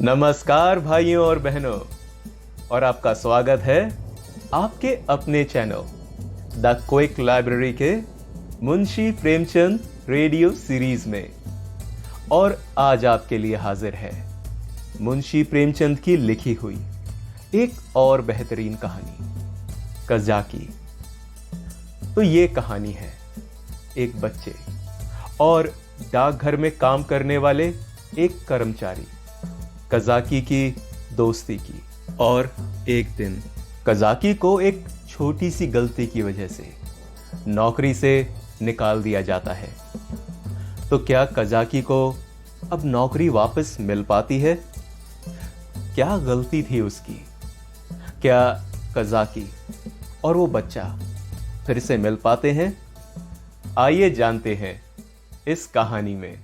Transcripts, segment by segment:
नमस्कार भाइयों और बहनों, और आपका स्वागत है आपके अपने चैनल द क्विक लाइब्रेरी के मुंशी प्रेमचंद रेडियो सीरीज में। और आज आपके लिए हाजिर है मुंशी प्रेमचंद की लिखी हुई एक और बेहतरीन कहानी, कज़ाकी। तो ये कहानी है एक बच्चे और डाकघर में काम करने वाले एक कर्मचारी कज़ाकी की दोस्ती की। और एक दिन कज़ाकी को एक छोटी सी गलती की वजह से नौकरी से निकाल दिया जाता है। तो क्या कज़ाकी को अब नौकरी वापस मिल पाती है? क्या गलती थी उसकी? क्या कज़ाकी और वो बच्चा फिर से मिल पाते हैं? आइए जानते हैं इस कहानी में।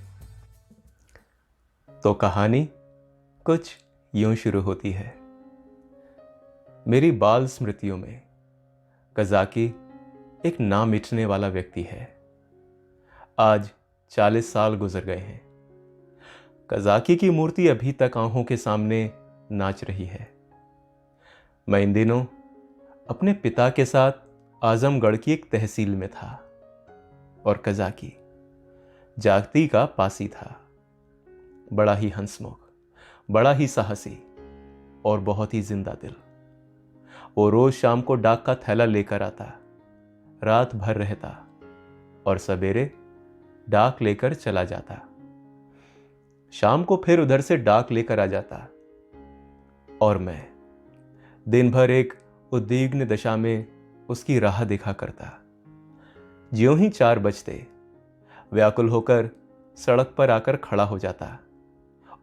तो कहानी कुछ यूं शुरू होती है। मेरी बाल स्मृतियों में कज़ाकी एक ना मिटने वाला व्यक्ति है। आज 40 साल गुजर गए हैं। कज़ाकी की मूर्ति अभी तक आंखों के सामने नाच रही है। मैं इन दिनों अपने पिता के साथ आजमगढ़ की एक तहसील में था और कज़ाकी जागती का पासी था। बड़ा ही हंसमुख, बड़ा ही साहसी और बहुत ही जिंदा दिल। वो रोज शाम को डाक का थैला लेकर आता, रात भर रहता और सवेरे डाक लेकर चला जाता। शाम को फिर उधर से डाक लेकर आ जाता और मैं दिन भर एक उद्विग्न दशा में उसकी राह देखा करता। ज्यों ही 4 बजते व्याकुल होकर सड़क पर आकर खड़ा हो जाता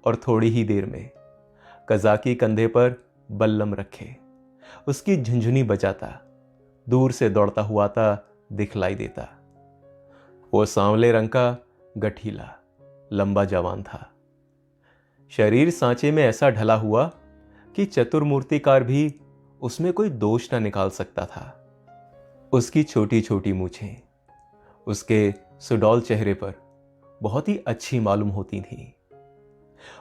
और थोड़ी ही देर में कज़ाकी कंधे पर बल्लम रखे उसकी झुंझुनी बजाता दूर से दौड़ता हुआ आता दिखलाई देता। वो सांवले रंग का गठीला लंबा जवान था। शरीर सांचे में ऐसा ढला हुआ कि चतुर मूर्तिकार भी उसमें कोई दोष ना निकाल सकता था। उसकी छोटी छोटी मूछें उसके सुडौल चेहरे पर बहुत ही अच्छी मालूम होती थीं।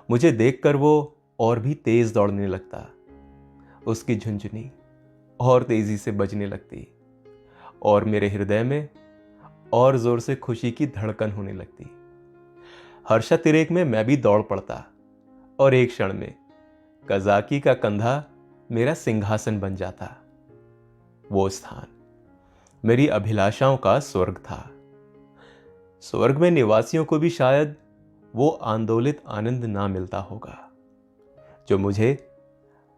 मुझे देखकर वो और भी तेज दौड़ने लगता। उसकी झुंझुनी और तेजी से बजने लगती और मेरे हृदय में और जोर से खुशी की धड़कन होने लगती। हर्षातिरेक में मैं भी दौड़ पड़ता और एक क्षण में कज़ाकी का कंधा मेरा सिंहासन बन जाता। वो स्थान मेरी अभिलाषाओं का स्वर्ग था। स्वर्ग में निवासियों को भी शायद वो आंदोलित आनंद ना मिलता होगा जो मुझे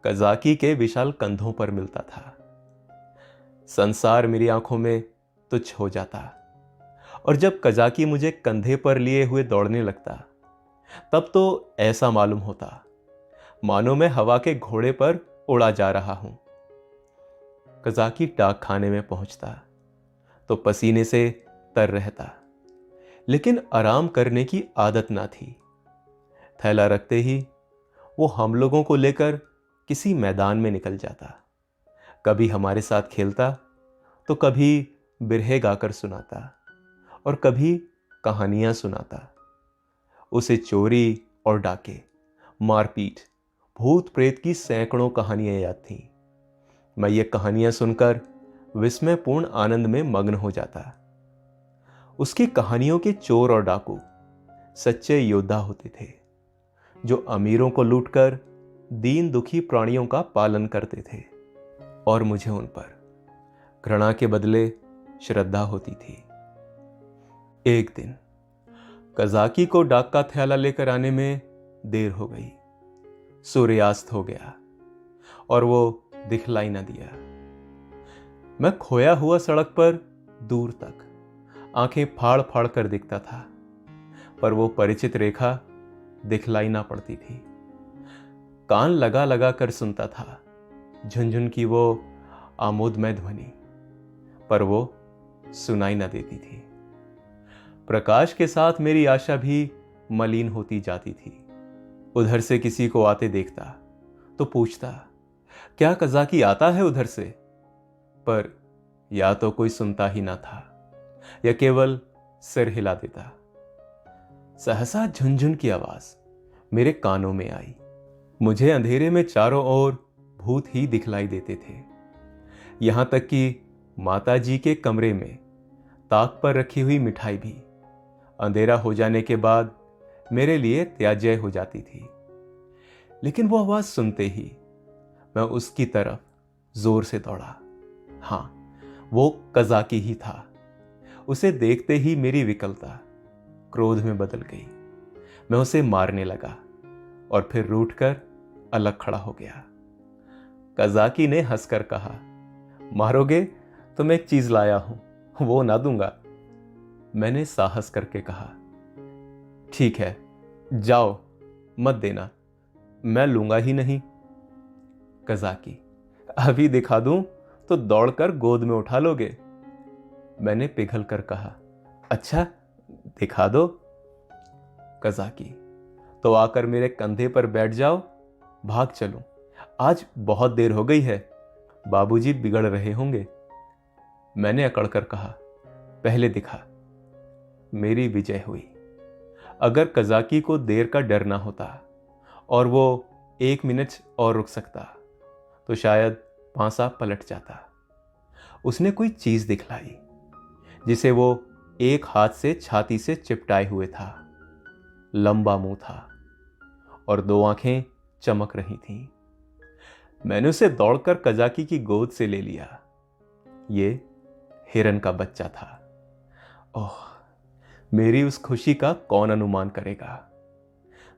कज़ाकी के विशाल कंधों पर मिलता था। संसार मेरी आंखों में तुच्छ हो जाता और जब कज़ाकी मुझे कंधे पर लिए हुए दौड़ने लगता तब तो ऐसा मालूम होता मानो मैं हवा के घोड़े पर उड़ा जा रहा हूं। कज़ाकी डाक खाने में पहुंचता तो पसीने से तर रहता, लेकिन आराम करने की आदत ना थी। थैला रखते ही वो हम लोगों को लेकर किसी मैदान में निकल जाता। कभी हमारे साथ खेलता तो कभी बिरहे गाकर सुनाता और कभी कहानियां सुनाता। उसे चोरी और डाके, मारपीट, भूत प्रेत की सैकड़ों कहानियां याद थीं। मैं ये कहानियां सुनकर विस्मयपूर्ण आनंद में मग्न हो जाता। उसकी कहानियों के चोर और डाकू सच्चे योद्धा होते थे जो अमीरों को लूटकर दीन दुखी प्राणियों का पालन करते थे और मुझे उन पर घृणा के बदले श्रद्धा होती थी। एक दिन कज़ाकी को डाक का थैला लेकर आने में देर हो गई। सूर्यास्त हो गया और वो दिखलाई न दिया। मैं खोया हुआ सड़क पर दूर तक आंखें फाड़ फाड़ कर दिखता था, पर वो परिचित रेखा दिखलाई ना पड़ती थी। कान लगा लगा कर सुनता था झुनझुन की वो आमोदमय ध्वनि, पर वो सुनाई ना देती थी। प्रकाश के साथ मेरी आशा भी मलिन होती जाती थी। उधर से किसी को आते देखता तो पूछता, क्या कज़ाकी आता है उधर से? पर या तो कोई सुनता ही ना था या केवल सिर हिला देता। सहसा झुनझुन की आवाज मेरे कानों में आई। मुझे अंधेरे में चारों ओर भूत ही दिखलाई देते थे। यहां तक कि माताजी के कमरे में ताक पर रखी हुई मिठाई भी अंधेरा हो जाने के बाद मेरे लिए त्याज्य हो जाती थी। लेकिन वो आवाज सुनते ही मैं उसकी तरफ जोर से दौड़ा। हां, वो कज़ाकी ही था। उसे देखते ही मेरी विकलता क्रोध में बदल गई। मैं उसे मारने लगा और फिर रूठकर अलग खड़ा हो गया। कज़ाकी ने हंसकर कहा, मारोगे तो मैं एक चीज लाया हूं, वो ना दूंगा। मैंने साहस करके कहा, ठीक है, जाओ, मत देना, मैं लूंगा ही नहीं। कज़ाकी, अभी दिखा दूं तो दौड़कर गोद में उठा लोगे। मैंने पिघल कर कहा, अच्छा, दिखा दो। कज़ाकी, तो आकर मेरे कंधे पर बैठ जाओ, भाग चलूं, आज बहुत देर हो गई है, बाबूजी बिगड़ रहे होंगे। मैंने अकड़कर कहा, पहले दिखा। मेरी विजय हुई। अगर कज़ाकी को देर का डर ना होता और वो 1 मिनट और रुक सकता तो शायद पांसा पलट जाता। उसने कोई चीज दिखलाई जिसे वो एक हाथ से छाती से चिपटाए हुए था। लंबा मुंह था और 2 आंखें चमक रही थीं। मैंने उसे दौड़कर कज़ाकी की गोद से ले लिया। ये हिरन का बच्चा था। ओह, मेरी उस खुशी का कौन अनुमान करेगा।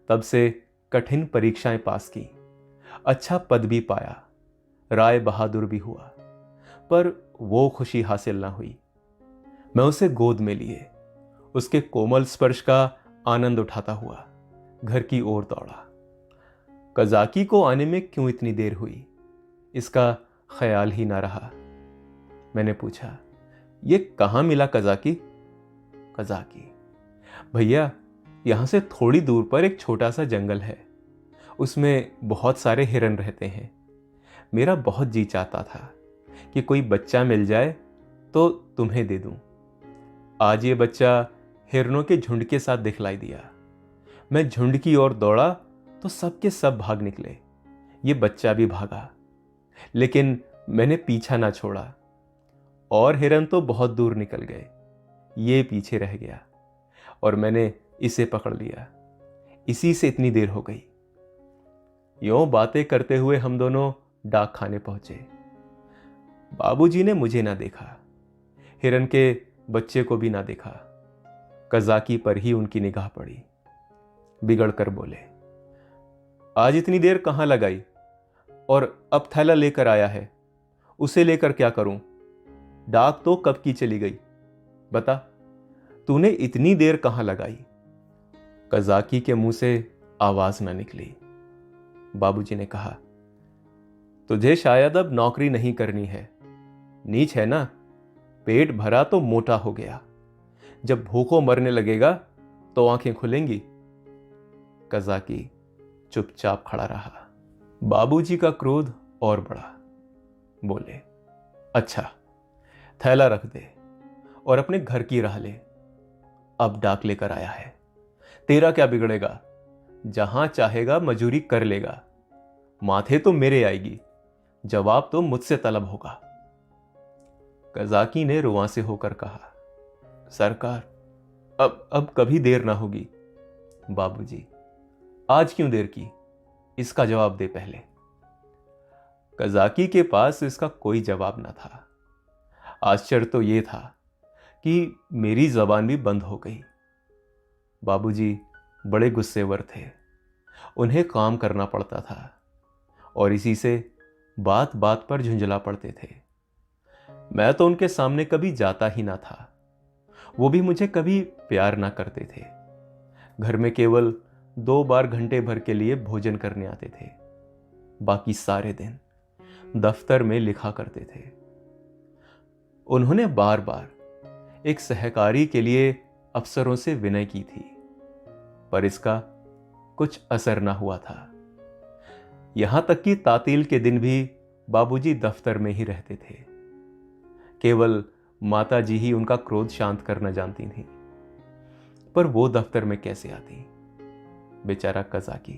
तब से कठिन परीक्षाएं पास की, अच्छा पद भी पाया, राय बहादुर भी हुआ, पर वो खुशी हासिल ना हुई। मैं उसे गोद में लिए उसके कोमल स्पर्श का आनंद उठाता हुआ घर की ओर दौड़ा। कज़ाकी को आने में क्यों इतनी देर हुई, इसका ख्याल ही ना रहा। मैंने पूछा, ये कहां मिला कज़ाकी? कज़ाकी, भैया, यहां से थोड़ी दूर पर एक छोटा सा जंगल है, उसमें बहुत सारे हिरन रहते हैं। मेरा बहुत जी चाहता था कि कोई बच्चा मिल जाए तो तुम्हें दे दूं। आज ये बच्चा हिरनों के झुंड के साथ दिखलाई दिया। मैं झुंड की ओर दौड़ा तो सबके सब भाग निकले। ये बच्चा भी भागा, लेकिन मैंने पीछा ना छोड़ा। और हिरन तो बहुत दूर निकल गए, ये पीछे रह गया और मैंने इसे पकड़ लिया। इसी से इतनी देर हो गई। यूं बातें करते हुए हम दोनों डाक खाने पहुंचे। बाबूजी ने मुझे ना देखा, हिरन के बच्चे को भी ना देखा। कज़ाकी पर ही उनकी निगाह पड़ी। बिगड़ कर बोले, आज इतनी देर कहां लगाई और अब थैला लेकर आया है, उसे लेकर क्या करूं? डाक तो कब की चली गई, बता, तूने इतनी देर कहां लगाई? कज़ाकी के मुंह से आवाज ना निकली। बाबूजी ने कहा, तुझे शायद अब नौकरी नहीं करनी है, नीच है ना, पेट भरा तो मोटा हो गया, जब भूखों मरने लगेगा तो आंखें खुलेंगी। कज़ाकी चुपचाप खड़ा रहा। बाबूजी का क्रोध और बढ़ा। बोले, अच्छा, थैला रख दे और अपने घर की राह ले। अब डाक लेकर आया है, तेरा क्या बिगड़ेगा, जहां चाहेगा मजूरी कर लेगा, माथे तो मेरे आएगी, जवाब तो मुझसे तलब होगा। कज़ाकी ने रुआंसे होकर कहा, सरकार, अब कभी देर ना होगी। बाबूजी, आज क्यों देर की, इसका जवाब दे पहले। कज़ाकी के पास इसका कोई जवाब ना था। आश्चर्य तो यह था कि मेरी जबान भी बंद हो गई। बाबूजी बड़े गुस्सेवर थे, उन्हें काम करना पड़ता था और इसी से बात बात पर झुंझला पड़ते थे। मैं तो उनके सामने कभी जाता ही ना था। वो भी मुझे कभी प्यार ना करते थे। घर में केवल 2 बार घंटे भर के लिए भोजन करने आते थे, बाकी सारे दिन दफ्तर में लिखा करते थे। उन्होंने बार बार एक सहकारी के लिए अफसरों से विनय की थी, पर इसका कुछ असर ना हुआ था। यहां तक कि तातील के दिन भी बाबूजी दफ्तर में ही रहते थे। केवल माताजी ही उनका क्रोध शांत करना जानती थी, पर वो दफ्तर में कैसे आती? बेचारा कज़ाकी।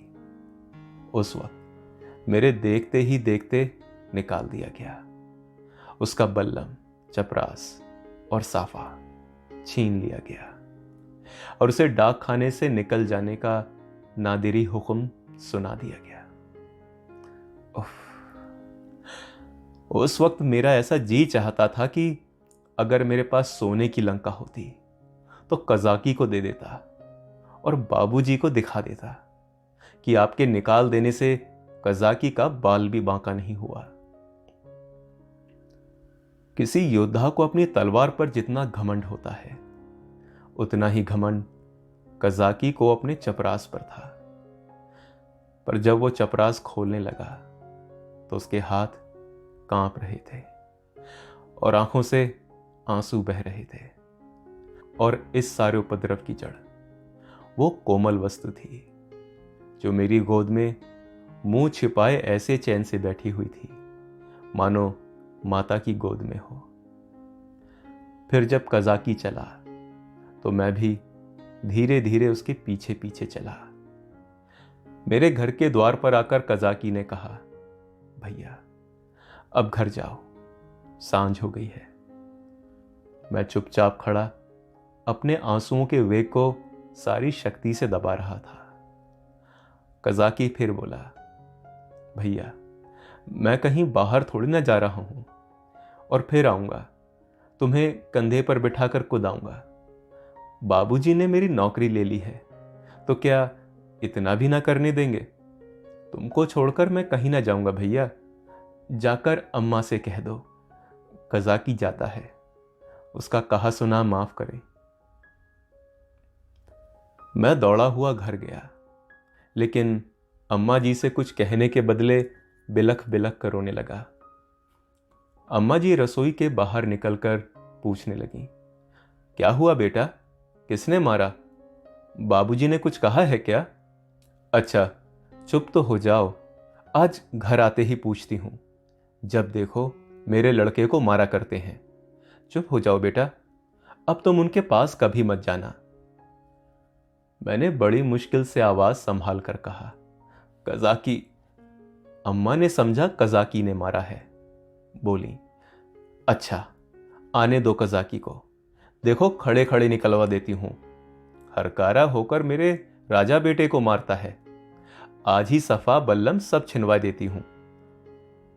उस वक्त मेरे देखते ही देखते निकाल दिया गया। उसका बल्लम, चपरास और साफा छीन लिया गया और उसे डाक खाने से निकल जाने का नादिरी हुक्म सुना दिया गया। उफ। उस वक्त मेरा ऐसा जी चाहता था कि अगर मेरे पास सोने की लंका होती तो कज़ाकी को दे देता और बाबूजी को दिखा देता कि आपके निकाल देने से कज़ाकी का बाल भी बांका नहीं हुआ। किसी योद्धा को अपनी तलवार पर जितना घमंड होता है, उतना ही घमंड कज़ाकी को अपने चपरास पर था। पर जब वो चपरास खोलने लगा तो उसके हाथ कांप रहे थे और आंखों से आंसू बह रहे थे। और इस सारे उपद्रव की जड़ वो कोमल वस्तु थी जो मेरी गोद में मुंह छिपाए ऐसे चैन से बैठी हुई थी मानो माता की गोद में हो। फिर जब कज़ाकी चला तो मैं भी धीरे धीरे उसके पीछे पीछे चला। मेरे घर के द्वार पर आकर कज़ाकी ने कहा, भैया अब घर जाओ, सांझ हो गई है। मैं चुपचाप खड़ा अपने आंसुओं के वेग को सारी शक्ति से दबा रहा था। कज़ाकी फिर बोला, भैया मैं कहीं बाहर थोड़ी ना जा रहा हूं और फिर आऊंगा, तुम्हें कंधे पर बिठाकर खुद आऊंगा। बाबूजी ने मेरी नौकरी ले ली है तो क्या इतना भी ना करने देंगे? तुमको छोड़कर मैं कहीं ना जाऊंगा भैया। जाकर अम्मा से कह दो कज़ाकी जाता है, उसका कहा सुना माफ करे। मैं दौड़ा हुआ घर गया, लेकिन अम्मा जी से कुछ कहने के बदले बिलख बिलख कर रोने लगा। अम्मा जी रसोई के बाहर निकलकर पूछने लगी, क्या हुआ बेटा, किसने मारा? बाबूजी ने कुछ कहा है क्या? अच्छा चुप तो हो जाओ, आज घर आते ही पूछती हूं। जब देखो मेरे लड़के को मारा करते हैं। चुप हो जाओ बेटा, अब तुम उनके पास कभी मत जाना। मैंने बड़ी मुश्किल से आवाज संभाल कर कहा, कज़ाकी। अम्मा ने समझा कज़ाकी ने मारा है। बोली, अच्छा आने दो कज़ाकी को, देखो खड़े खड़े निकलवा देती हूं। हरकारा होकर मेरे राजा बेटे को मारता है। आज ही सफा बल्लम सब छिनवा देती हूं।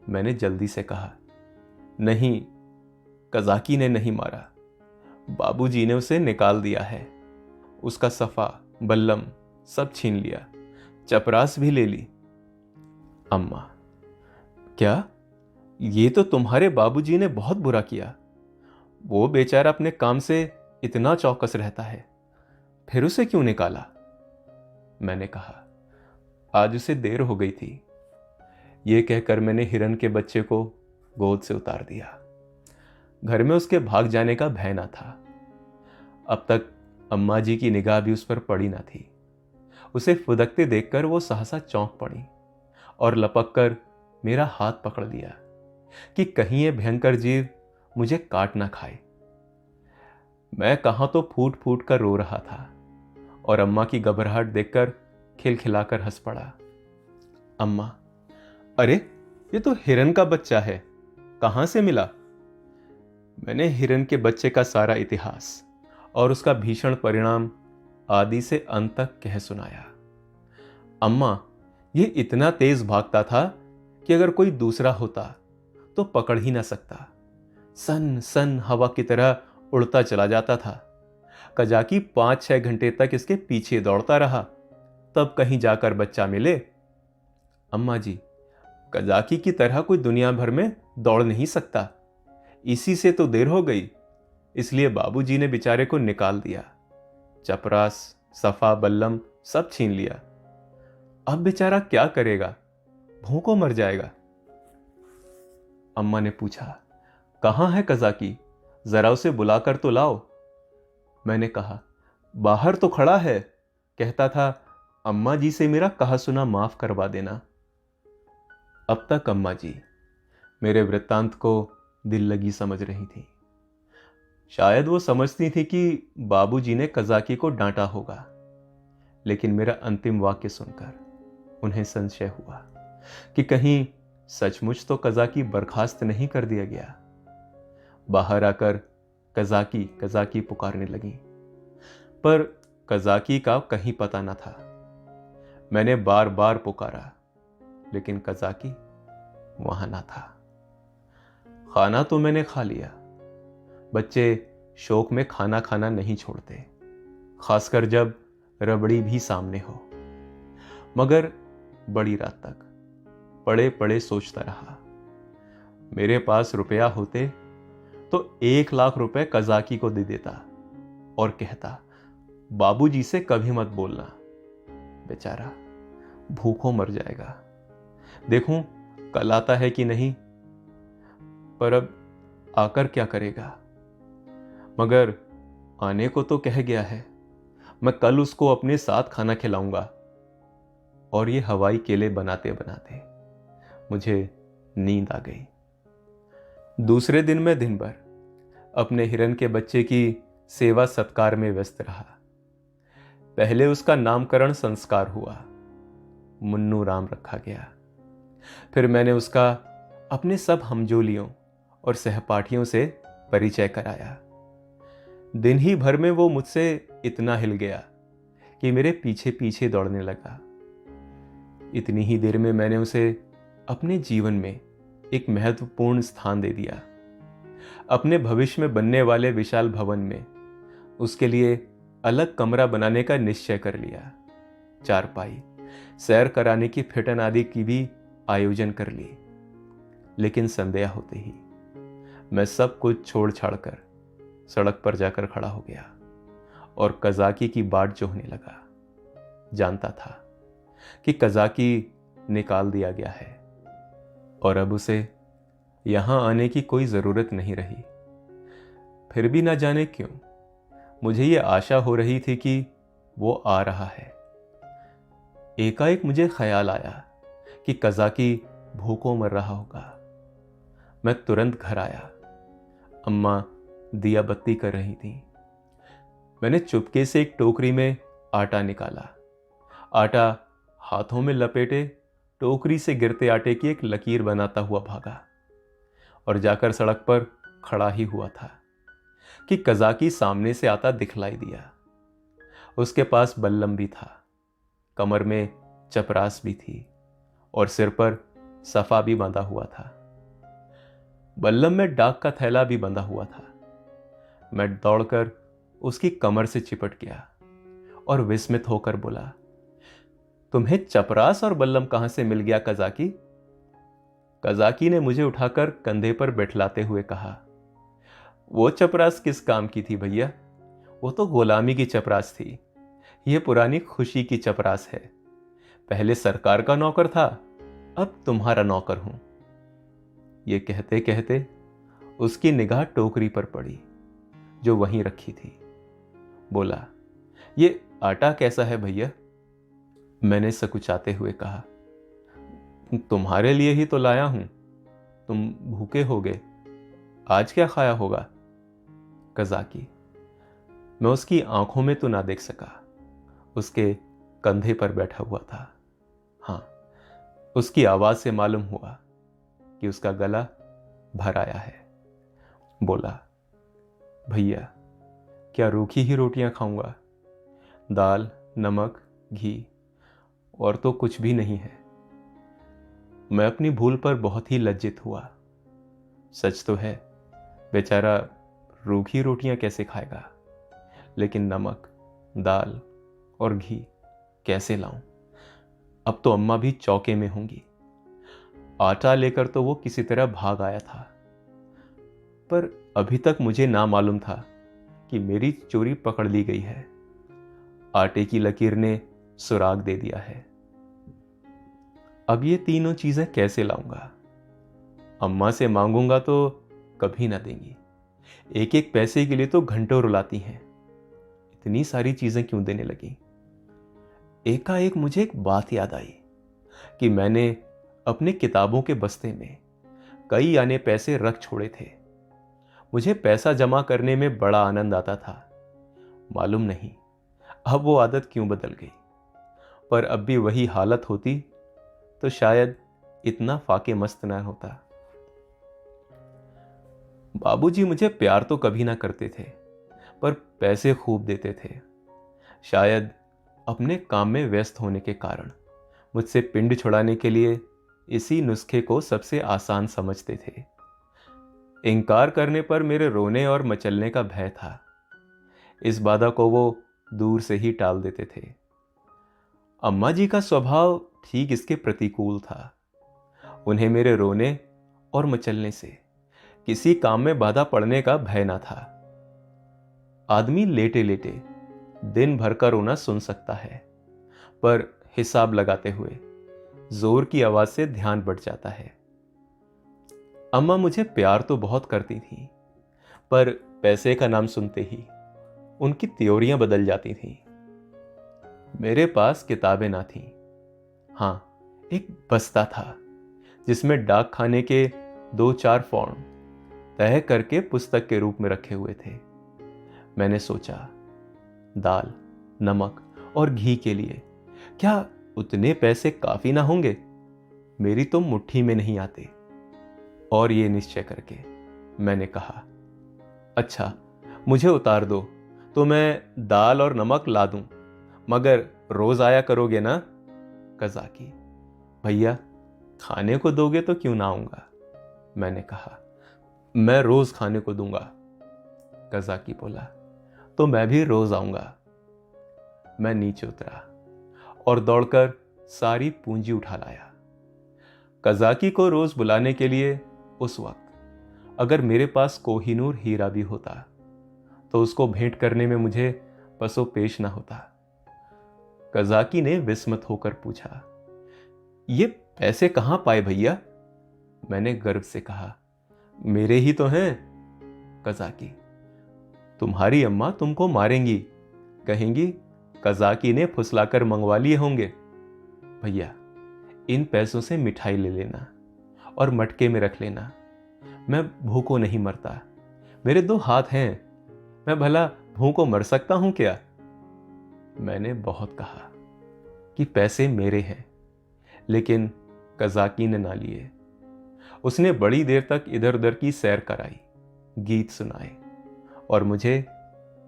मैंने जल्दी से कहा, नहीं, कज़ाकी ने नहीं मारा, बाबूजी ने उसे निकाल दिया है। उसका सफा बल्लम सब छीन लिया, चपरास भी ले ली। अम्मा, क्या? ये तो तुम्हारे बाबूजी ने बहुत बुरा किया। वो बेचारा अपने काम से इतना चौकस रहता है, फिर उसे क्यों निकाला? मैंने कहा, आज उसे देर हो गई थी। यह कहकर मैंने हिरन के बच्चे को गोद से उतार दिया। घर में उसके भाग जाने का भय ना था। अब तक अम्मा जी की निगाह भी उस पर पड़ी ना थी। उसे फुदकते देखकर वो सहसा चौंक पड़ी और लपक कर मेरा हाथ पकड़ लिया कि कहीं ये भयंकर जीव मुझे काट ना खाए। मैं कहां तो फूट फूट कर रो रहा था और अम्मा की घबराहट देखकर खिलखिलाकर हंस पड़ा। अम्मा, अरे ये तो हिरन का बच्चा है, कहां से मिला? मैंने हिरन के बच्चे का सारा इतिहास और उसका भीषण परिणाम आदि से अंत तक कह सुनाया। अम्मा, ये इतना तेज भागता था कि अगर कोई दूसरा होता तो पकड़ ही ना सकता। सन सन हवा की तरह उड़ता चला जाता था। कज़ाकी 5-6 घंटे तक इसके पीछे दौड़ता रहा, तब कहीं जाकर बच्चा मिले। अम्मा जी, कज़ाकी की तरह कोई दुनिया भर में दौड़ नहीं सकता। इसी से तो देर हो गई, इसलिए बाबूजी ने बेचारे को निकाल दिया। चपरास, सफा, बल्लम सब छीन लिया। अब बेचारा क्या करेगा? भूखों मर जाएगा। अम्मा ने पूछा, कहां है कज़ाकी? जरा उसे बुलाकर तो लाओ। मैंने कहा, बाहर तो खड़ा है, कहता था अम्मा जी से मेरा कहा सुना माफ करवा देना। अब तक अम्मा जी मेरे वृत्तांत को दिल लगी समझ रही थी। शायद वो समझती थी कि बाबूजी ने कज़ाकी को डांटा होगा, लेकिन मेरा अंतिम वाक्य सुनकर उन्हें संशय हुआ कि कहीं सचमुच तो कज़ाकी बर्खास्त नहीं कर दिया गया। बाहर आकर कज़ाकी कज़ाकी पुकारने लगी, पर कज़ाकी का कहीं पता न था। मैंने बार बार पुकारा, लेकिन कज़ाकी वहां ना था। खाना तो मैंने खा लिया। बच्चे शौक में खाना खाना नहीं छोड़ते, खासकर जब रबड़ी भी सामने हो। मगर बड़ी रात तक पड़े पड़े सोचता रहा। मेरे पास रुपया होते तो 1 लाख रुपए कज़ाकी को दे देता और कहता, बाबूजी से कभी मत बोलना, बेचारा भूखों मर जाएगा। देखूं कल आता है कि नहीं। पर अब आकर क्या करेगा? मगर आने को तो कह गया है। मैं कल उसको अपने साथ खाना खिलाऊंगा। और ये हवाई केले बनाते बनाते मुझे नींद आ गई। दूसरे दिन मैं दिन भर अपने हिरन के बच्चे की सेवा सत्कार में व्यस्त रहा। पहले उसका नामकरण संस्कार हुआ, मुन्नू राम रखा गया। फिर मैंने उसका अपने सब हमजोलियों और सहपाठियों से परिचय कराया। दिन ही भर में वो मुझसे इतना हिल गया कि मेरे पीछे पीछे दौड़ने लगा। इतनी ही देर में मैंने उसे अपने जीवन में एक महत्वपूर्ण स्थान दे दिया। अपने भविष्य में बनने वाले विशाल भवन में उसके लिए अलग कमरा बनाने का निश्चय कर लिया। चारपाई, सैर कराने की फिटन आदि की भी आयोजन कर ली। लेकिन संध्या होते ही मैं सब कुछ छोड़ छाड़ कर सड़क पर जाकर खड़ा हो गया और कज़ाकी की बाट जोहने लगा। जानता था कि कज़ाकी निकाल दिया गया है और अब उसे यहां आने की कोई जरूरत नहीं रही। फिर भी ना जाने क्यों मुझे ये आशा हो रही थी कि वो आ रहा है। एकाएक मुझे ख्याल आया कि कज़ाकी भूखों मर रहा होगा। मैं तुरंत घर आया। अम्मा दिया बत्ती कर रही थी। मैंने चुपके से एक टोकरी में आटा निकाला। आटा हाथों में लपेटे टोकरी से गिरते आटे की एक लकीर बनाता हुआ भागा और जाकर सड़क पर खड़ा ही हुआ था कि कज़ाकी सामने से आता दिखलाई दिया। उसके पास बल्लम भी था, कमर में चपरास भी थी और सिर पर सफा भी बंधा हुआ था। बल्लम में डाक का थैला भी बंधा हुआ था। मैं दौड़कर उसकी कमर से चिपट गया और विस्मित होकर बोला, तुम्हें चपरास और बल्लम कहां से मिल गया कज़ाकी? कज़ाकी ने मुझे उठाकर कंधे पर बैठलाते हुए कहा, वो चपरास किस काम की थी भैया? वो तो गुलामी की चपरास थी। ये पुरानी खुशी की चपरास है। पहले सरकार का नौकर था, अब तुम्हारा नौकर हूं। ये कहते कहते उसकी निगाह टोकरी पर पड़ी जो वहीं रखी थी। बोला, ये आटा कैसा है भैया? मैंने सकुचाते हुए कहा, तुम्हारे लिए ही तो लाया हूं। तुम भूखे होगे, आज क्या खाया होगा? कज़ाकी। मैं उसकी आंखों में तो ना देख सका, उसके कंधे पर बैठा हुआ था। हां, उसकी आवाज से मालूम हुआ कि उसका गला भर आया है। बोला, भैया क्या रूखी ही रोटियां खाऊंगा? दाल, नमक, घी और तो कुछ भी नहीं है। मैं अपनी भूल पर बहुत ही लज्जित हुआ। सच तो है, बेचारा रूखी रोटियां कैसे खाएगा, लेकिन नमक, दाल और घी कैसे लाऊं? अब तो अम्मा भी चौके में होंगी। आटा लेकर तो वो किसी तरह भाग आया था, पर अभी तक मुझे ना मालूम था कि मेरी चोरी पकड़ ली गई है। आटे की लकीर ने सुराग दे दिया है। अब ये तीनों चीजें कैसे लाऊंगा? अम्मा से मांगूंगा तो कभी ना देंगी। एक एक पैसे के लिए तो घंटों रुलाती हैं। इतनी सारी चीजें क्यों देने लगी? एकाएक मुझे एक बात याद आई कि मैंने अपने किताबों के बस्ते में कई आने पैसे रख छोड़े थे। मुझे पैसा जमा करने में बड़ा आनंद आता था। मालूम नहीं अब वो आदत क्यों बदल गई, पर अब भी वही हालत होती तो शायद इतना फाके मस्त ना होता। बाबूजी मुझे प्यार तो कभी ना करते थे, पर पैसे खूब देते थे। शायद अपने काम में व्यस्त होने के कारण मुझसे पिंड छुड़ाने के लिए इसी नुस्खे को सबसे आसान समझते थे। इनकार करने पर मेरे रोने और मचलने का भय था। इस बाधा को वो दूर से ही टाल देते थे। अम्मा जी का स्वभाव ठीक इसके प्रतिकूल था। उन्हें मेरे रोने और मचलने से किसी काम में बाधा पड़ने का भय ना था। आदमी लेटे लेटे दिन भर का रोना सुन सकता है, पर हिसाब लगाते हुए जोर की आवाज से ध्यान बढ़ जाता है। अम्मा मुझे प्यार तो बहुत करती थी, पर पैसे का नाम सुनते ही उनकी त्योरियां बदल जाती थीं। मेरे पास किताबें ना थीं। हां, एक बस्ता था जिसमें डाक खाने के 2-4 फॉर्म तय करके पुस्तक के रूप में रखे हुए थे। मैंने सोचा, दाल, नमक और घी के लिए क्या उतने पैसे काफी ना होंगे? मेरी तो मुट्ठी में नहीं आते। और ये निश्चय करके मैंने कहा, अच्छा, मुझे उतार दो तो मैं दाल और नमक ला दूं, मगर रोज आया करोगे ना? कज़ाकी, भैया, खाने को दोगे तो क्यों ना आऊंगा? मैंने कहा, मैं रोज खाने को दूंगा। कज़ाकी बोला, तो मैं भी रोज आऊंगा। मैं नीचे उतरा और दौड़कर सारी पूंजी उठा लाया। कज़ाकी को रोज बुलाने के लिए उस वक्त अगर मेरे पास कोहिनूर हीरा भी होता तो उसको भेंट करने में मुझे पसो पेश ना होता। कज़ाकी ने विस्मित होकर पूछा, ये पैसे कहां पाए भैया? मैंने गर्व से कहा, मेरे ही तो हैं। कज़ाकी, तुम्हारी अम्मा तुमको मारेंगी, कहेंगी कज़ाकी ने फुसलाकर मंगवा लिए होंगे। भैया, इन पैसों से मिठाई ले लेना और मटके में रख लेना। मैं भूखों नहीं मरता, मेरे 2 हाथ हैं, मैं भला भूखों मर सकता हूं क्या? मैंने बहुत कहा कि पैसे मेरे हैं, लेकिन कज़ाकी ने ना लिए। उसने बड़ी देर तक इधर उधर की सैर कराई, गीत सुनाए और मुझे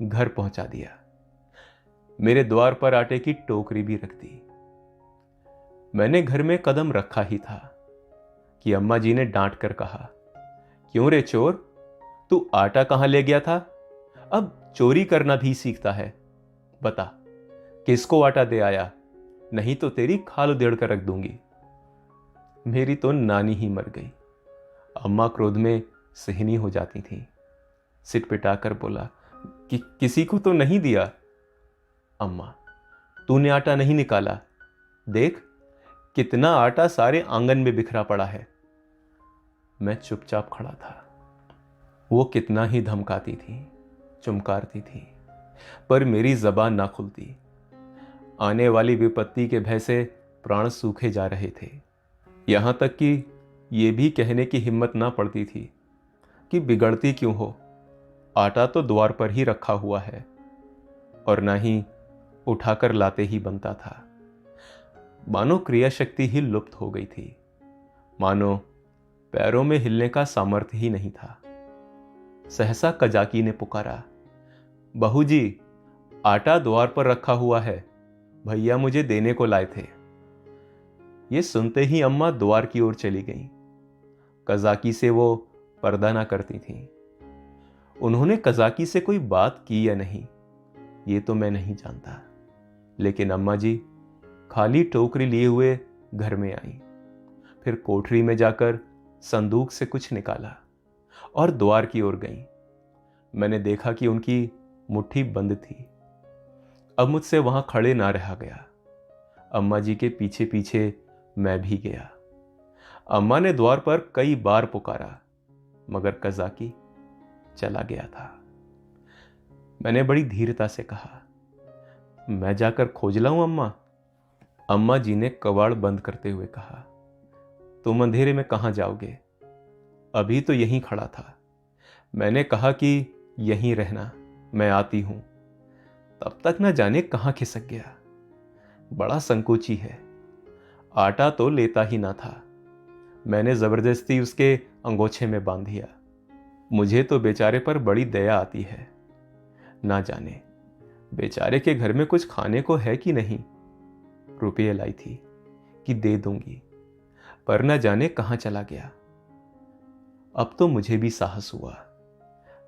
घर पहुंचा दिया। मेरे द्वार पर आटे की टोकरी भी रख दी। मैंने घर में कदम रखा ही था कि अम्मा जी ने डांट कर कहा, क्यों रे चोर, तू आटा कहां ले गया था? अब चोरी करना भी सीखता है। बता, किसको आटा दे आया? नहीं तो तेरी खाल उधेड़ कर रख दूंगी। मेरी तो नानी ही मर गई। अम्मा क्रोध में सहनी हो जाती थी। सिर पिटाकर बोला कि किसी को तो नहीं दिया। अम्मा, तूने आटा नहीं निकाला? देख, कितना आटा सारे आंगन में बिखरा पड़ा है। मैं चुपचाप खड़ा था। वो कितना ही धमकाती थी, चुमकारती थी, पर मेरी जबान ना खुलती। आने वाली विपत्ति के भय से प्राण सूखे जा रहे थे। यहां तक कि ये भी कहने की हिम्मत ना पड़ती थी कि बिगड़ती क्यों हो, आटा तो द्वार पर ही रखा हुआ है, और ना ही उठाकर लाते ही बनता था। मानो क्रिया शक्ति ही लुप्त हो गई थी, मानो पैरों में हिलने का सामर्थ्य ही नहीं था। सहसा कज़ाकी ने पुकारा, बहू जी, आटा द्वार पर रखा हुआ है, भैया मुझे देने को लाए थे। ये सुनते ही अम्मा द्वार की ओर चली गईं। कज़ाकी से वो पर्दा ना करती थीं। उन्होंने कज़ाकी से कोई बात की या नहीं, ये तो मैं नहीं जानता, लेकिन अम्मा जी खाली टोकरी लिए हुए घर में आई। फिर कोठरी में जाकर संदूक से कुछ निकाला और द्वार की ओर गईं। मैंने देखा कि उनकी मुट्ठी बंद थी। अब मुझसे वहां खड़े ना रहा गया। अम्मा जी के पीछे पीछे मैं भी गया। अम्मा ने द्वार पर कई बार पुकारा, मगर कज़ाकी चला गया था। मैंने बड़ी धीरता से कहा, मैं जाकर खोज लाऊं अम्मा? अम्मा जी ने कबाड़ बंद करते हुए कहा, तुम अंधेरे में कहां जाओगे? अभी तो यहीं खड़ा था। मैंने कहा कि यहीं रहना, मैं आती हूं। तब तक न जाने कहां खिसक गया। बड़ा संकोची है। आटा तो लेता ही ना था। मैंने जबरदस्ती उसके अंगोछे में बांध दिया। मुझे तो बेचारे पर बड़ी दया आती है। ना जाने बेचारे के घर में कुछ खाने को है कि नहीं। रुपये लाई थी कि दे दूंगी, पर न जाने कहां चला गया। अब तो मुझे भी साहस हुआ।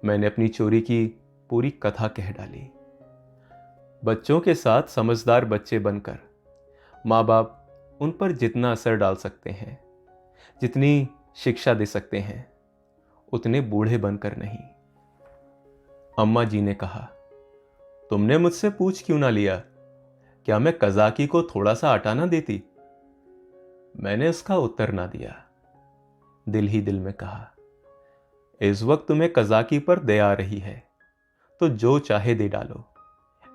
मैंने अपनी चोरी की पूरी कथा कह डाली। बच्चों के साथ समझदार बच्चे बनकर माँ बाप उन पर जितना असर डाल सकते हैं, जितनी शिक्षा दे सकते हैं, उतने बूढ़े बनकर नहीं। अम्मा जी ने कहा, तुमने मुझसे पूछ क्यों ना लिया? क्या मैं कजाकी को थोड़ा सा आटा ना देती? मैंने उसका उत्तर ना दिया। दिल ही दिल में कहा, इस वक्त तुम्हें कजाकी पर दया आ रही है तो जो चाहे दे डालो,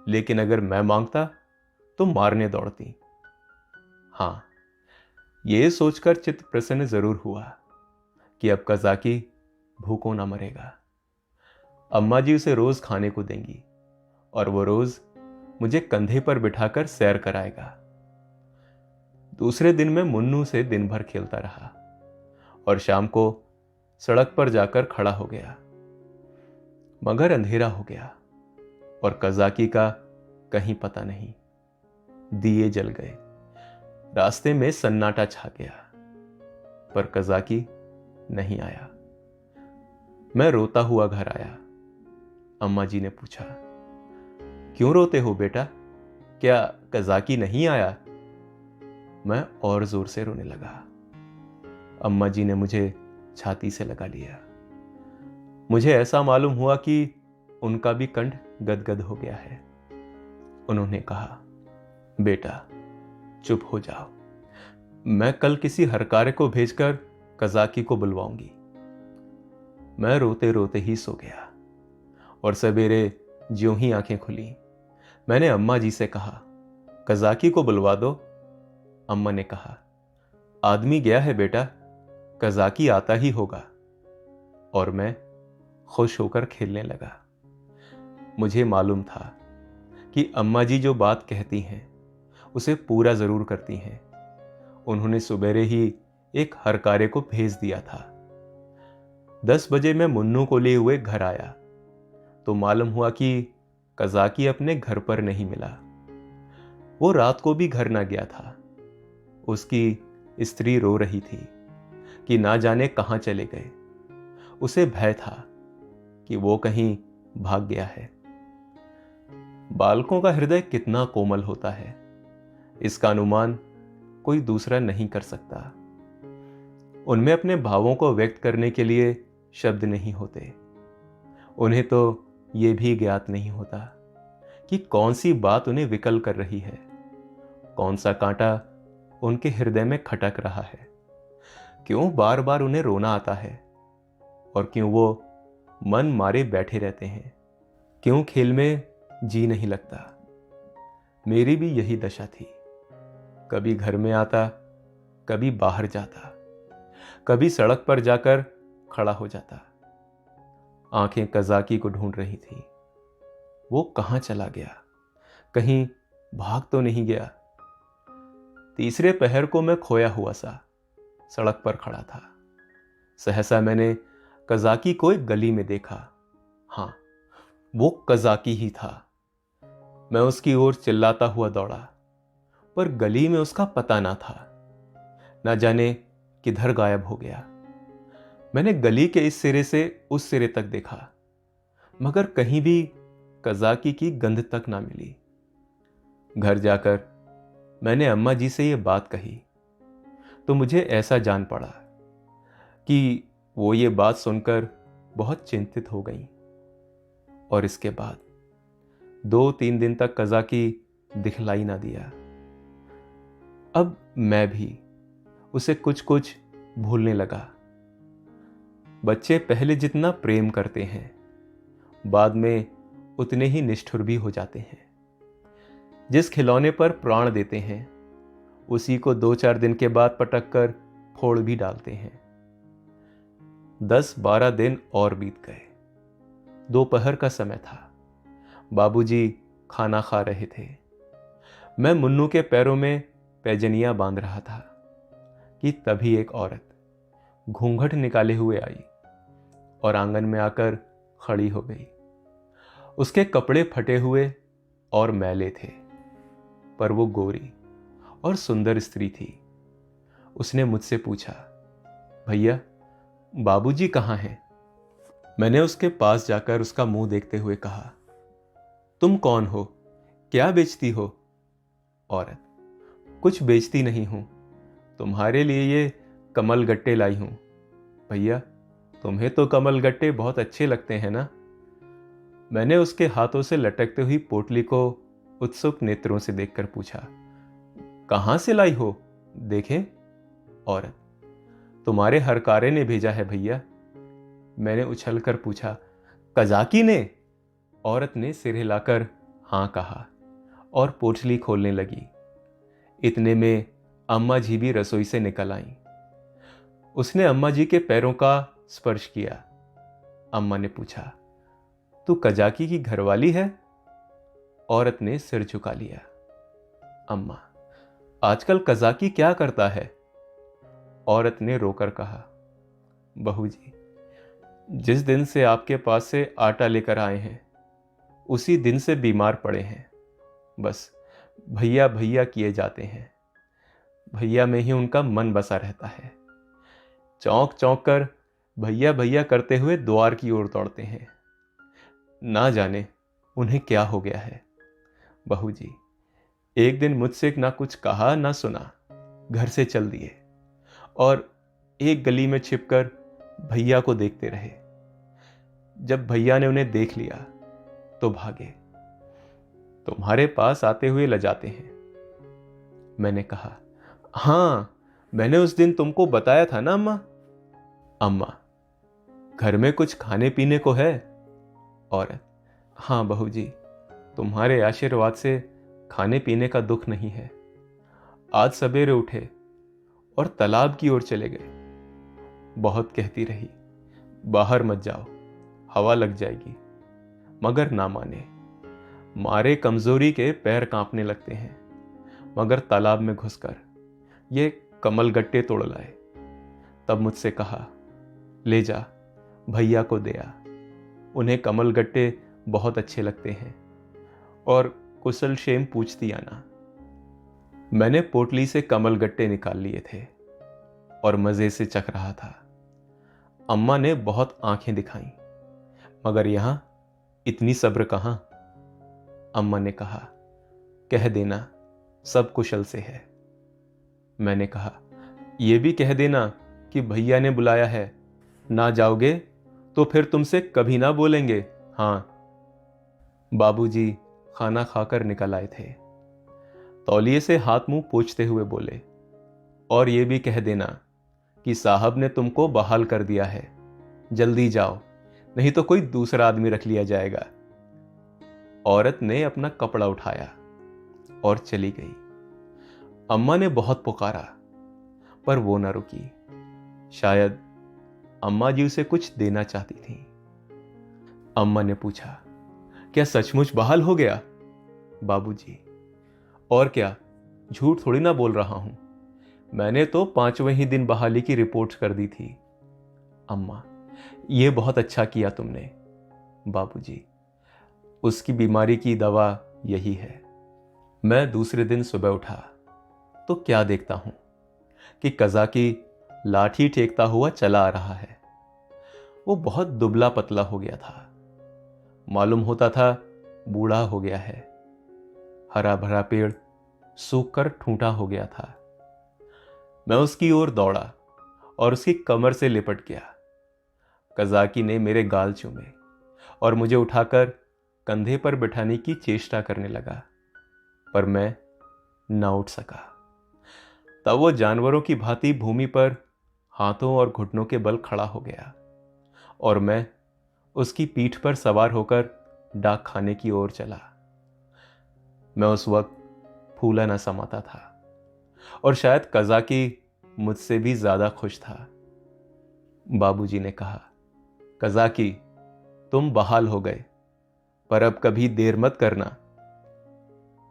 लेकिन अगर मैं मांगता तो मारने दौड़ती। हां, यह सोचकर चित्त प्रसन्न जरूर हुआ कि अब कजाकी भूखों ना मरेगा। अम्मा जी उसे रोज खाने को देंगी और वो रोज मुझे कंधे पर बिठाकर सैर कराएगा। दूसरे दिन मैं मुन्नू से दिन भर खेलता रहा और शाम को सड़क पर जाकर खड़ा हो गया। मगर अंधेरा हो गया और कजाकी का कहीं पता नहीं। दिए जल गए, रास्ते में सन्नाटा छा गया, पर कजाकी नहीं आया। मैं रोता हुआ घर आया। अम्मा जी ने पूछा, क्यों रोते हो बेटा? क्या कजाकी नहीं आया? मैं और जोर से रोने लगा। अम्मा जी ने मुझे छाती से लगा लिया। मुझे ऐसा मालूम हुआ कि उनका भी कंठ गदगद हो गया है। उन्होंने कहा, बेटा चुप हो जाओ, मैं कल किसी हरकारे को भेजकर कजाकी को बुलवाऊंगी। मैं रोते रोते ही सो गया और सवेरे ज्यों ही आंखें खुली, मैंने अम्मा जी से कहा, कजाकी को बुलवा दो। अम्मा ने कहा, आदमी गया है बेटा, कजाकी आता ही होगा। और मैं खुश होकर खेलने लगा। मुझे मालूम था कि अम्मा जी जो बात कहती हैं उसे पूरा जरूर करती हैं। उन्होंने सुबेरे ही एक हरकारे को भेज दिया था। 10 बजे मैं मुन्नू को लिए हुए घर आया तो मालूम हुआ कि कजाकी अपने घर पर नहीं मिला। वो रात को भी घर ना गया था। उसकी स्त्री रो रही थी कि ना जाने कहां चले गए। उसे भय था कि वो कहीं भाग गया है। बालकों का हृदय कितना कोमल होता है, इसका अनुमान कोई दूसरा नहीं कर सकता। उनमें अपने भावों को व्यक्त करने के लिए शब्द नहीं होते। उन्हें तो यह भी ज्ञात नहीं होता कि कौन सी बात उन्हें विकल कर रही है, कौन सा कांटा उनके हृदय में खटक रहा है, क्यों बार बार उन्हें रोना आता है और क्यों वो मन मारे बैठे रहते हैं, क्यों खेल में जी नहीं लगता। मेरी भी यही दशा थी। कभी घर में आता, कभी बाहर जाता, कभी सड़क पर जाकर खड़ा हो जाता। आंखें कजाकी को ढूंढ रही थी। वो कहां चला गया? कहीं भाग तो नहीं गया? तीसरे पहर को मैं खोया हुआ सा सड़क पर खड़ा था। सहसा मैंने कजाकी को एक गली में देखा। हां, वो कजाकी ही था। मैं उसकी ओर चिल्लाता हुआ दौड़ा, पर गली में उसका पता ना था। ना जाने किधर गायब हो गया। मैंने गली के इस सिरे से उस सिरे तक देखा, मगर कहीं भी कजाकी की गंध तक ना मिली। घर जाकर मैंने अम्मा जी से यह बात कही तो मुझे ऐसा जान पड़ा कि वो ये बात सुनकर बहुत चिंतित हो गई। और इसके बाद 2-3 दिन तक कजाकी दिखलाई ना दिया। अब मैं भी उसे कुछ कुछ भूलने लगा। बच्चे पहले जितना प्रेम करते हैं, बाद में उतने ही निष्ठुर भी हो जाते हैं। जिस खिलौने पर प्राण देते हैं, उसी को 2-4 दिन के बाद पटक कर फोड़ भी डालते हैं। 10-12 दिन और बीत गए। दोपहर का समय था। बाबूजी खाना खा रहे थे। मैं मुन्नू के पैरों में पैजनियां बांध रहा था कि तभी एक औरत घूंघट निकाले हुए आई और आंगन में आकर खड़ी हो गई। उसके कपड़े फटे हुए और मैले थे, पर वो गोरी और सुंदर स्त्री थी। उसने मुझसे पूछा, भैया बाबूजी कहाँ हैं? मैंने उसके पास जाकर उसका मुंह देखते हुए कहा, तुम कौन हो? क्या बेचती हो? औरत, कुछ बेचती नहीं हूं, तुम्हारे लिए ये कमल गट्टे लाई हूं। भैया तुम्हें तो कमल गट्टे बहुत अच्छे लगते हैं ना? मैंने उसके हाथों से लटकते हुई पोटली को उत्सुक नेत्रों से देखकर पूछा, कहां से लाई हो? देखें। औरत, तुम्हारे हरकारे ने भेजा है भैया। मैंने उछलकर पूछा, कजाकी ने? औरत ने सिर हिलाकर हां कहा और पोटली खोलने लगी। इतने में अम्मा जी भी रसोई से निकल आईं। उसने अम्मा जी के पैरों का स्पर्श किया। अम्मा ने पूछा, तू कजाकी की घरवाली है? औरत ने सिर झुका लिया। अम्मा, आजकल कजाकी क्या करता है? औरत ने रोकर कहा, बहू जी, जिस दिन से आपके पास से आटा लेकर आए हैं उसी दिन से बीमार पड़े हैं। बस भैया भैया किए जाते हैं। भैया में ही उनका मन बसा रहता है। चौंक चौंक कर भैया भैया करते हुए द्वार की ओर दौड़ते हैं। ना जाने उन्हें क्या हो गया है। बहू जी, एक दिन मुझसे ना कुछ कहा ना सुना, घर से चल दिए और एक गली में छिपकर भैया को देखते रहे। जब भैया ने उन्हें देख लिया तो भागे। तुम्हारे पास आते हुए लजाते हैं। मैंने कहा, हां, मैंने उस दिन तुमको बताया था ना अम्मा। अम्मा, घर में कुछ खाने पीने को है? औरत, हां बहू जी, तुम्हारे आशीर्वाद से खाने पीने का दुख नहीं है। आज सवेरे उठे और तालाब की ओर चले गए। बहुत कहती रही, बाहर मत जाओ, हवा लग जाएगी, मगर ना माने। मारे कमजोरी के पैर कांपने लगते हैं, मगर तालाब में घुसकर ये कमल गट्टे तोड़ लाए। तब मुझसे कहा, ले जा, भैया को दे आ, उन्हें कमल गट्टे बहुत अच्छे लगते हैं। और कुशल क्षेम पूछती आना। मैंने पोटली से कमल गट्टे निकाल लिए थे और मजे से चख रहा था। अम्मा ने बहुत आंखें दिखाई, मगर यहां इतनी सब्र कहां। अम्मा ने कहा, कह देना सब कुशल से है। मैंने कहा, यह भी कह देना कि भैया ने बुलाया है, ना जाओगे तो फिर तुमसे कभी ना बोलेंगे। हां। बाबूजी खाना खाकर निकल आए थे। तौलिए से हाथ मुंह पोंछते हुए बोले, और यह भी कह देना कि साहब ने तुमको बहाल कर दिया है, जल्दी जाओ, नहीं तो कोई दूसरा आदमी रख लिया जाएगा। औरत ने अपना कपड़ा उठाया और चली गई। अम्मा ने बहुत पुकारा, पर वो ना रुकी। शायद अम्मा जी उसे कुछ देना चाहती थी। अम्मा ने पूछा, क्या सचमुच बहाल हो गया? बाबूजी, और क्या, झूठ थोड़ी ना बोल रहा हूं, मैंने तो 5वें ही दिन बहाली की रिपोर्ट कर दी थी। अम्मा, यह बहुत अच्छा किया तुमने। बाबूजी, उसकी बीमारी की दवा यही है। मैं दूसरे दिन सुबह उठा तो क्या देखता हूं कि कजाकी लाठी टेकता हुआ चला आ रहा है। वो बहुत दुबला पतला हो गया था, मालूम होता था बूढ़ा हो गया है। हरा भरा पेड़ सूखकर ठूंठा हो गया था। मैं उसकी ओर दौड़ा और उसकी कमर से लिपट गया। कजाकी ने मेरे गाल चूमे और मुझे उठाकर कंधे पर बिठाने की चेष्टा करने लगा, पर मैं ना उठ सका। तब वो जानवरों की भांति भूमि पर हाथों और घुटनों के बल खड़ा हो गया और मैं उसकी पीठ पर सवार होकर डाक खाने की ओर चला। मैं उस वक्त फूला न समाता था और शायद कजाकी मुझसे भी ज्यादा खुश था। बाबूजी ने कहा, कजाकी, तुम बहाल हो गए, पर अब कभी देर मत करना।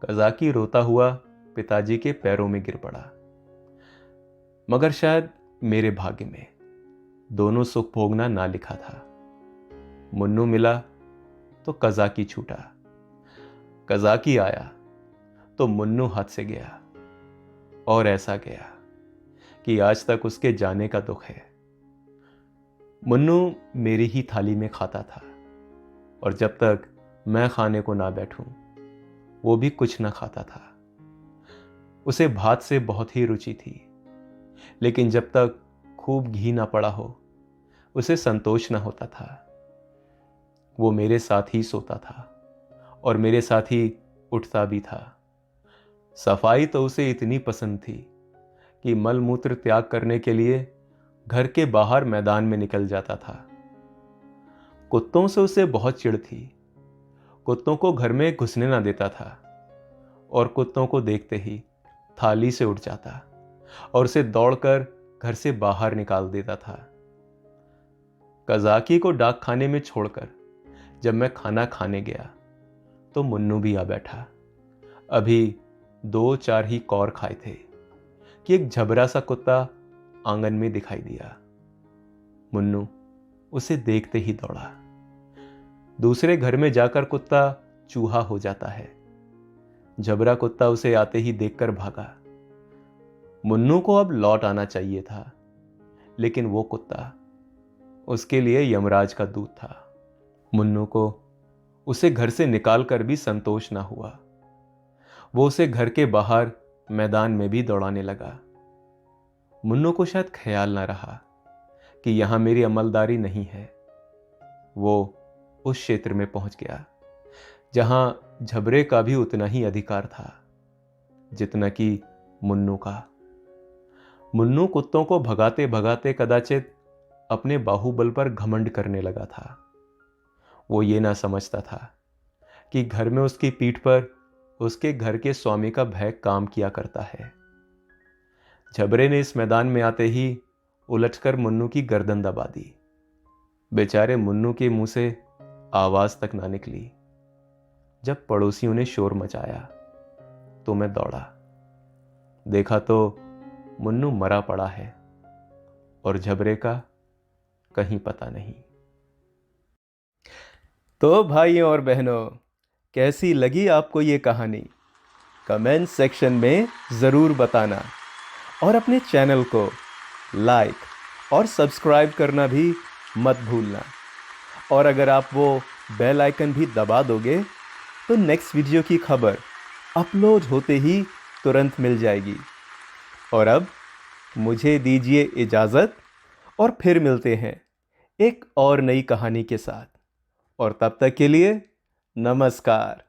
कजाकी रोता हुआ पिताजी के पैरों में गिर पड़ा। मगर शायद मेरे भाग्य में दोनों सुख भोगना ना लिखा था। मुन्नू मिला तो कज़ाकी छूटा, कज़ाकी आया तो मुन्नू हाथ से गया, और ऐसा गया कि आज तक उसके जाने का दुख है। मुन्नू मेरी ही थाली में खाता था, और जब तक मैं खाने को ना बैठूं वो भी कुछ ना खाता था। उसे भात से बहुत ही रुचि थी, लेकिन जब तक खूब घी ना पड़ा हो उसे संतोष ना होता था। वो मेरे साथ ही सोता था और मेरे साथ ही उठता भी था। सफाई तो उसे इतनी पसंद थी कि मल मूत्र त्याग करने के लिए घर के बाहर मैदान में निकल जाता था। कुत्तों से उसे बहुत चिढ़ थी। कुत्तों को घर में घुसने ना देता था, और कुत्तों को देखते ही थाली से उठ जाता और उसे दौड़कर घर से बाहर निकाल देता था। कज़ाकी को डाक खाने में छोड़कर जब मैं खाना खाने गया तो मुन्नू भी आ बैठा। अभी 2-4 ही कौर खाए थे कि एक झबरा सा कुत्ता आंगन में दिखाई दिया। मुन्नू उसे देखते ही दौड़ा। दूसरे घर में जाकर कुत्ता चूहा हो जाता है। झबरा कुत्ता उसे आते ही देखकर भागा। मुन्नू को अब लौट आना चाहिए था, लेकिन वो कुत्ता उसके लिए यमराज का दूत था। मुन्नू को उसे घर से निकालकर भी संतोष ना हुआ। वो उसे घर के बाहर मैदान में भी दौड़ाने लगा। मुन्नू को शायद ख्याल ना रहा कि यहां मेरी अमलदारी नहीं है। वो उस क्षेत्र में पहुंच गया जहां झबरे का भी उतना ही अधिकार था जितना कि मुन्नू का। मुन्नू कुत्तों को भगाते भगाते कदाचित अपने बाहुबल पर घमंड करने लगा था। वो ये ना समझता था कि घर में उसकी पीठ पर उसके घर के स्वामी का भय काम किया करता है। झबरे ने इस मैदान में आते ही उलटकर मुन्नू की गर्दन दबा दी। बेचारे मुन्नू के मुंह से आवाज तक ना निकली। जब पड़ोसियों ने शोर मचाया तो मैं दौड़ा। देखा तो मुन्नू मरा पड़ा है और झबरे का कहीं पता नहीं। तो भाइयों और बहनों, कैसी लगी आपको ये कहानी? कमेंट सेक्शन में ज़रूर बताना, और अपने चैनल को लाइक और सब्सक्राइब करना भी मत भूलना। और अगर आप वो बेल आइकन भी दबा दोगे तो नेक्स्ट वीडियो की खबर अपलोड होते ही तुरंत मिल जाएगी। और अब मुझे दीजिए इजाज़त, और फिर मिलते हैं एक और नई कहानी के साथ। और तब तक के लिए नमस्कार।